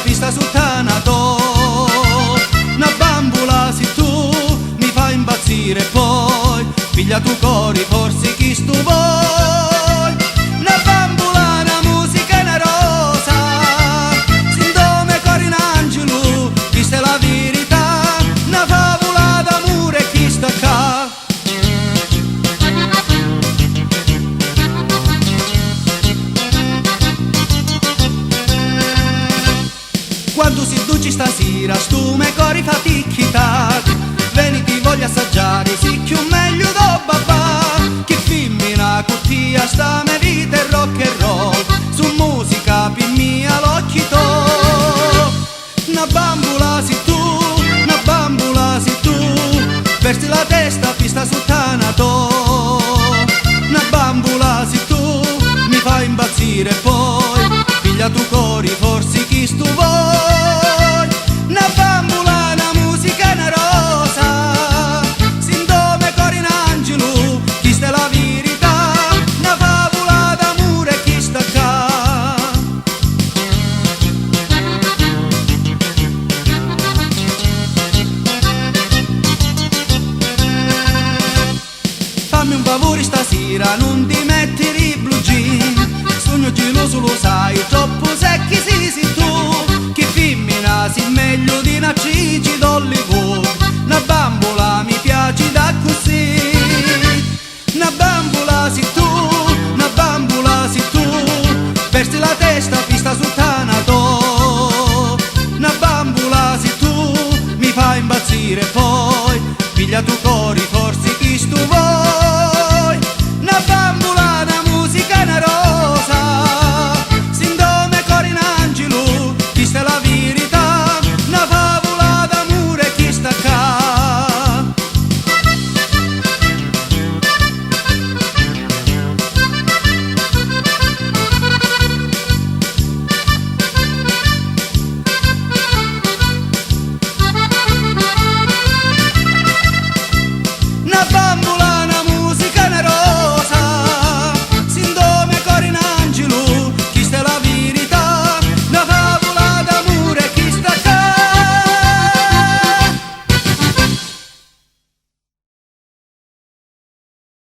pista sul Tanato. Una bambola se tu mi fai impazzire poi, piglia tu cori, forse chi stu vuoi. Una bambola, una musica, una rosa, sindome cori un angelo, questa è la verità, una favola d'amore chi sta qua. Quando si duci stasera, stu me cori fa ticchi-tac, veni ti voglio assaggiare, sì più meglio do babà, che femmina cuttia sta me vita e rock and roll, su musica per mia l'occhio to. Una bambola si tu, una bambola si tu, versi la testa pista sul Tanato. Una bambola si tu, mi fai impazzire poi, piglia tu cori.